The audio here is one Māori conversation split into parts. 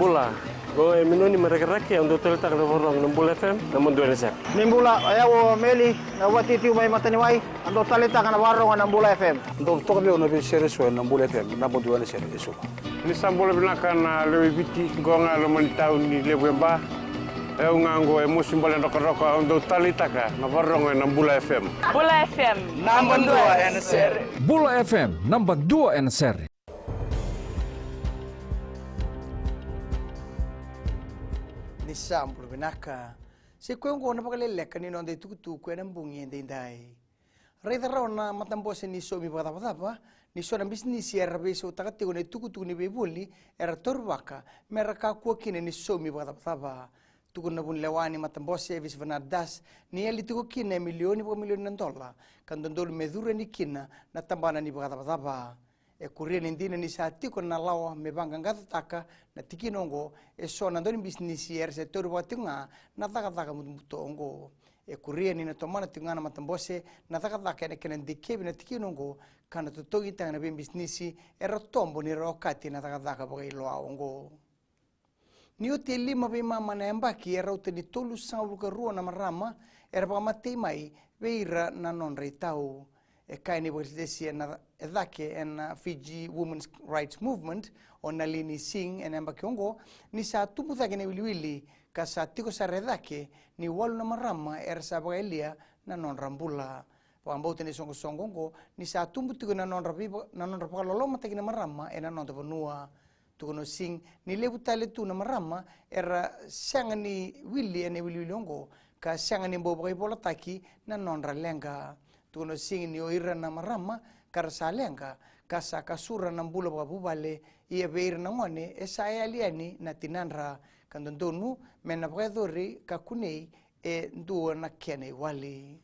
Bula. Go minuni mereka-raki yang doktor letak na borong ng Bula FM namun dua nasab. Nimbula ayaw meli na wati tiu may mataniway ang doktor letak na borong ng Bula FM. Doktor kami ono series ng Bula FM namun dua nasab isu. Ni sambol binakan lewi biti go nga lemon taun ni lebemba. Ngango musim bola roko-roko ang doktor letak na borong ng Bula FM. Bula FM Number 2 NSR. Bula FM number 2 NSR. Nisampul binaka. Si kuengko na Vakaleleka ni nonde tukutu kwenang bungi endai. Reda rona matambose ni so mi patapa ni so na bisnis ya rabeso takati ko ni tukutu ni bebuli era torbaka meraka ko kine ni so mi patapa. Tukun na bun lewani matambose vis vanadas ni ali tuku kine milioni ng dola kan dondol medure ni kina na tambana ni patapa. E kurien indina ni saati ko na lawa me banggang taka na tikinongo e so na doni bisnis yer se toru watunga na taka muto ongo e kurien ni na tomana tunga na matambose na taka ne kenen dikebi na tikinongo kana tutogi tanga na ben bisnisi e rotombo ni rokati na taka bagai loa ongo ni uti lima be mama na embaki e raute ni tolu saulu ka ruo na marama e rapa matei mai veira na non reitau e kaini bwesdesi na edake en Fiji Women's Rights Movement on nalini sing en ambakiongo ni sa tumuta kene wiliwili ka sa tiko sa redake ni walu na marama ersa bagalia na non rambula pambote ni songo ni sa tumuti na non rapipa lolo mata kina marama en non tabanua tukono sing ni lebutale tu na marama era sanga ni wili ene wiliwilongo ka sanga ni bobai bola taki na non ralenga tukono sing ni oira na marama karasalenga kasa kasura ng bula bubale iya beir na ngone esaya aliani na tinanra kandondonu menapredori kakunei e nduo na kene wali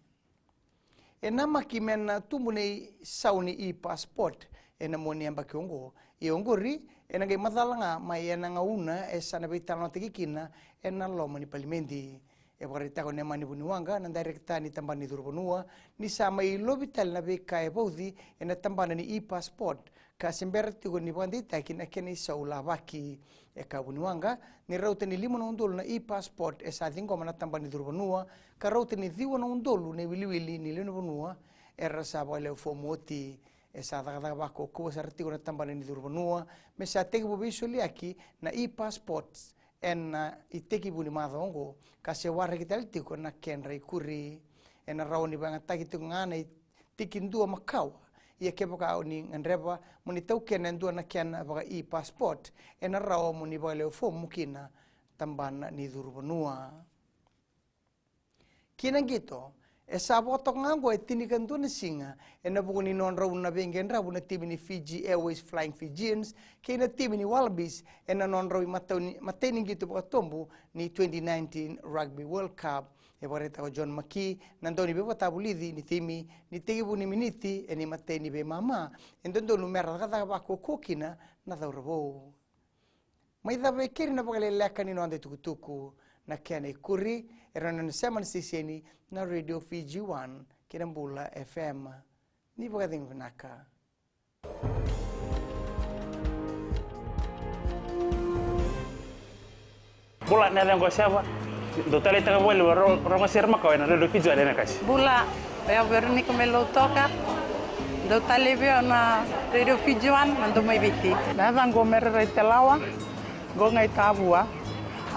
e namaki mena tumunei sauni i passport e namoni amba kiongo e ongori e nangai madalanga mai e nangauna e sana beitano tikikina e na loma ni palimendi e warita ko nemani bunuanga na direkta ni tambani durbanua ni sama i lobital na beka e bodi e na tambana ni e-passport ka semberti ko ni bandita kina keni saula baki e ka bunuanga ni raute ni limo na undolo na e-passport e sa dingo na tambani durbanua ka raute ni diwa na undolo ne wiliwili ni leno bunua e rasa bale fomoti e sa daga bako ko sa rti ko na tambani ni durbanua me sa tegi bobiso liaki na e-passports en iteki buni madongo kasi warre kitalti ko na kenre kuri en rauni banga taki tu ngana tikin dua makau ia ke baka ni ngreba muni tau kenen dua na ken baka i passport en rawo muni bale fo mukina tambana ni durbanua kina gitu esa botok ngango etinikan tu singa ena bukuni non raw na bengen raw na team ni Fiji Airways Flying Fijians kina team ni Wallabies ena non raw mateni gitu tombu ni 2019 Rugby World Cup e bareta ko John Maki nandoni be batabulidi ni timi ni tegibu ni miniti eni mateni be mama endondo numero kata ba ko kokina na dawrbo mai da be kirina Vakaleleka ni no ande tukutuku na kene kuri erana na seman siseni na Radio Fiji 1 Kinambula FM ni bagading vinaka Bula na lang ko siapa doktor letak boleh orang sirma kau na Radio Fiji ada nak kasih Bula ya Veronica melo toka doktor levio na Radio Fiji 1 nando mai biti na zango merre telawa go ngai tabua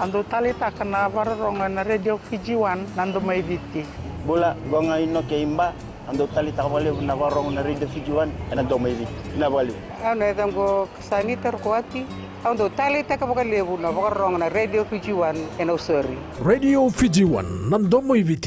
ando talita kana barronga na Radio Fiji 1 nando mai biti Bula gonga ino ke imba ando talita wale na barronga na Radio Fiji 1 nando mai biti na wale ana dango sani terkuati ando talita ka bakalebu na barronga na Radio Fiji 1 eno sorry Radio Fiji 1 nando mai biti